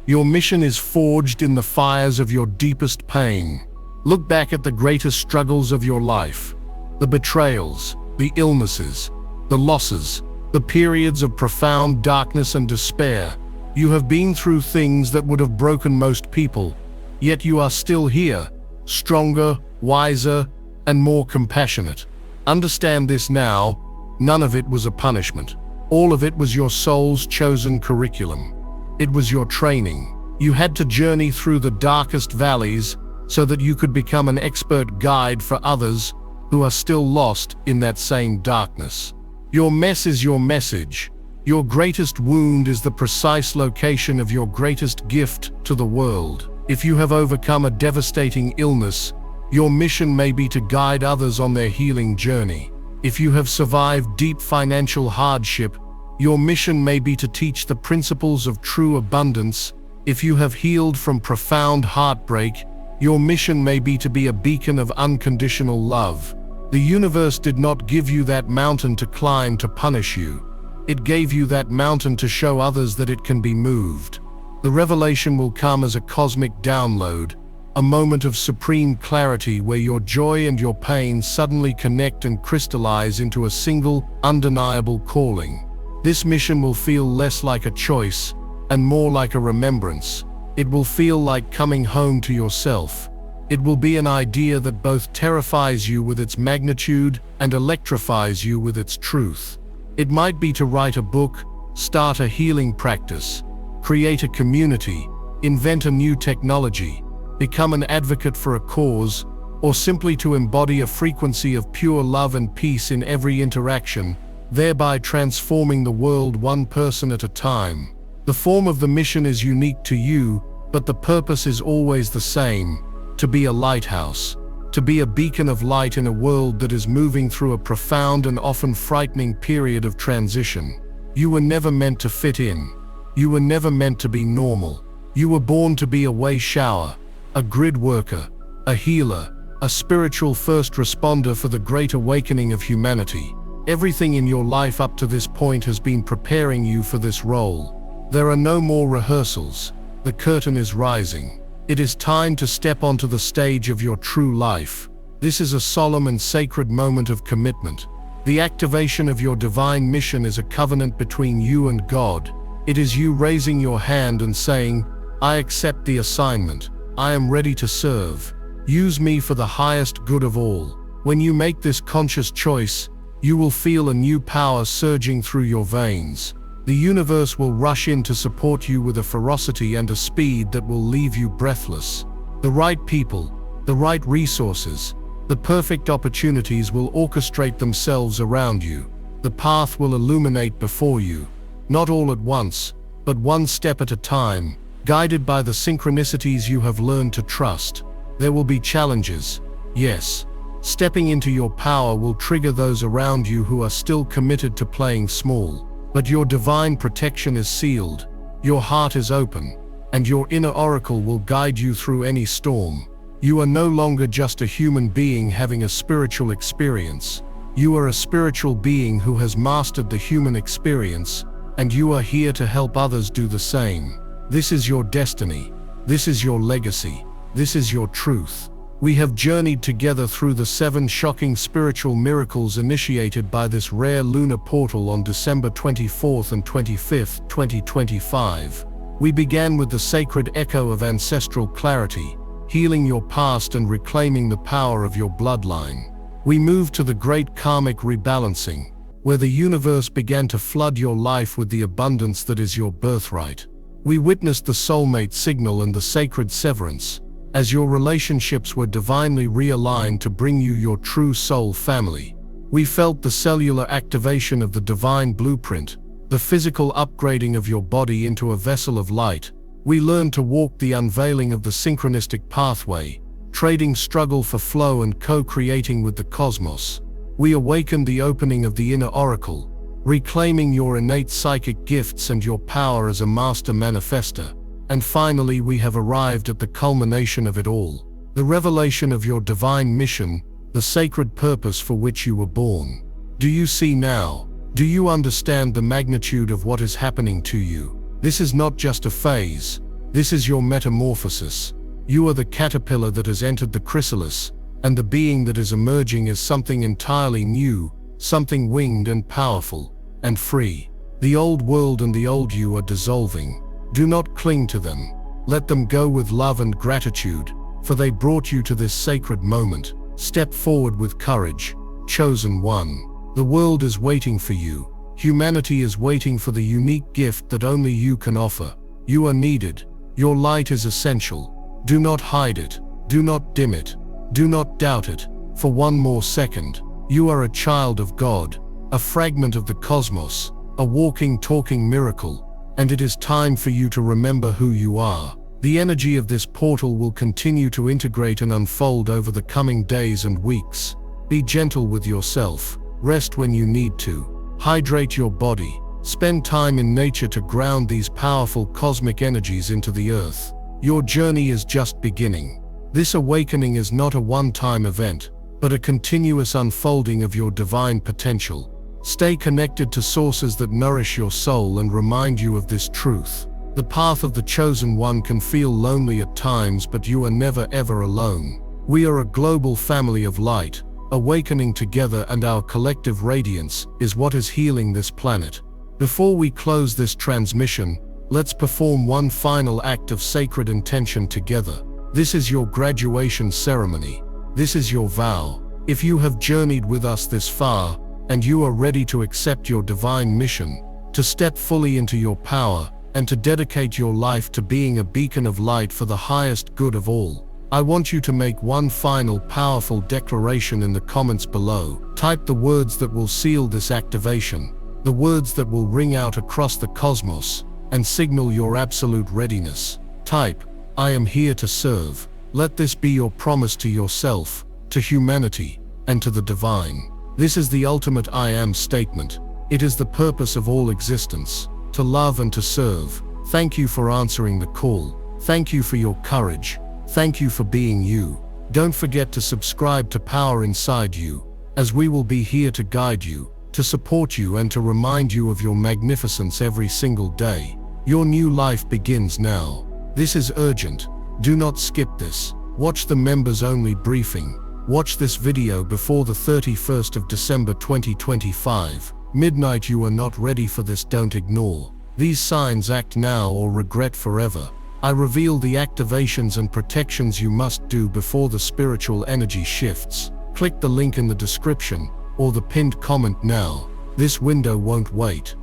your mission is forged in the fires of your deepest pain. Look back at the greatest struggles of your life, the betrayals, the illnesses, the losses, the periods of profound darkness and despair. You have been through things that would have broken most people, yet you are still here, stronger, wiser, and more compassionate. Understand this now: none of it was a punishment. All of it was your soul's chosen curriculum. It was your training. You had to journey through the darkest valleys so that you could become an expert guide for others who are still lost in that same darkness. Your mess is your message. Your greatest wound is the precise location of your greatest gift to the world. If you have overcome a devastating illness, your mission may be to guide others on their healing journey. If you have survived deep financial hardship, your mission may be to teach the principles of true abundance. If you have healed from profound heartbreak, your mission may be to be a beacon of unconditional love. The universe did not give you that mountain to climb to punish you. It gave you that mountain to show others that it can be moved. The revelation will come as a cosmic download, a moment of supreme clarity where your joy and your pain suddenly connect and crystallize into a single, undeniable calling. This mission will feel less like a choice and more like a remembrance. It will feel like coming home to yourself. It will be an idea that both terrifies you with its magnitude and electrifies you with its truth. It might be to write a book, start a healing practice, create a community, invent a new technology, become an advocate for a cause, or simply to embody a frequency of pure love and peace in every interaction, thereby transforming the world one person at a time. The form of the mission is unique to you, but the purpose is always the same: to be a lighthouse, to be a beacon of light in a world that is moving through a profound and often frightening period of transition. You were never meant to fit in. You were never meant to be normal. You were born to be a way shower, a grid worker, a healer, a spiritual first responder for the great awakening of humanity. Everything in your life up to this point has been preparing you for this role. There are no more rehearsals. The curtain is rising. It is time to step onto the stage of your true life. This is a solemn and sacred moment of commitment. The activation of your divine mission is a covenant between you and God. It is you raising your hand and saying, "I accept the assignment. I am ready to serve. Use me for the highest good of all." When you make this conscious choice, you will feel a new power surging through your veins. The universe will rush in to support you with a ferocity and a speed that will leave you breathless. The right people, the right resources, the perfect opportunities will orchestrate themselves around you. The path will illuminate before you, not all at once, but one step at a time, guided by the synchronicities you have learned to trust. There will be challenges, yes. Stepping into your power will trigger those around you who are still committed to playing small. But your divine protection is sealed, your heart is open, and your inner oracle will guide you through any storm. You are no longer just a human being having a spiritual experience. You are a spiritual being who has mastered the human experience, and you are here to help others do the same. This is your destiny. This is your legacy. This is your truth. We have journeyed together through the 7 shocking spiritual miracles initiated by this rare lunar portal on December 24th and 25th, 2025. We began with the sacred echo of ancestral clarity, healing your past and reclaiming the power of your bloodline. We moved to the great karmic rebalancing, where the universe began to flood your life with the abundance that is your birthright. We witnessed the soulmate signal and the sacred severance, as your relationships were divinely realigned to bring you your true soul family. We felt the cellular activation of the divine blueprint, the physical upgrading of your body into a vessel of light. We learned to walk the unveiling of the synchronistic pathway, trading struggle for flow and co-creating with the cosmos. We awakened the opening of the inner oracle, reclaiming your innate psychic gifts and your power as a master manifester. And finally, we have arrived at the culmination of it all, the revelation of your divine mission, the sacred purpose for which you were born. Do you see now? Do you understand the magnitude of what is happening to you? This is not just a phase. This is your metamorphosis. You are the caterpillar that has entered the chrysalis, and the being that is emerging is something entirely new, something winged and powerful, and free. The old world and the old you are dissolving. Do not cling to them. Let them go with love and gratitude, for they brought you to this sacred moment. Step forward with courage, chosen one. The world is waiting for you. Humanity is waiting for the unique gift that only you can offer. You are needed. Your light is essential. Do not hide it. Do not dim it. Do not doubt it. For one more second. You are a child of God, a fragment of the cosmos, a walking, talking miracle, and it is time for you to remember who you are. The energy of this portal will continue to integrate and unfold over the coming days and weeks. Be gentle with yourself, rest when you need to, hydrate your body, spend time in nature to ground these powerful cosmic energies into the earth. Your journey is just beginning. This awakening is not a one-time event, but a continuous unfolding of your divine potential. Stay connected to sources that nourish your soul and remind you of this truth. The path of the chosen one can feel lonely at times, but you are never ever alone. We are a global family of light, awakening together, and our collective radiance is what is healing this planet. Before we close this transmission, let's perform one final act of sacred intention together. This is your graduation ceremony. This is your vow. If you have journeyed with us this far, and you are ready to accept your divine mission, to step fully into your power, and to dedicate your life to being a beacon of light for the highest good of all, I want you to make one final powerful declaration in the comments below. Type the words that will seal this activation, the words that will ring out across the cosmos, and signal your absolute readiness. Type, "I am here to serve." Let this be your promise to yourself, to humanity, and to the divine. This is the ultimate I am statement. It is the purpose of all existence, to love and to serve. Thank you for answering the call. Thank you for your courage. Thank you for being you. Don't forget to subscribe to Power Inside You, as we will be here to guide you, to support you, and to remind you of your magnificence every single day. Your new life begins now. This is urgent. Do not skip this. Watch the members only briefing. Watch this video before the 31st of December 2025. Midnight. You are not ready for this. Don't ignore these signs. Act now or regret forever. I reveal the activations and protections you must do before the spiritual energy shifts. Click the link in the description or the pinned comment now. This window won't wait.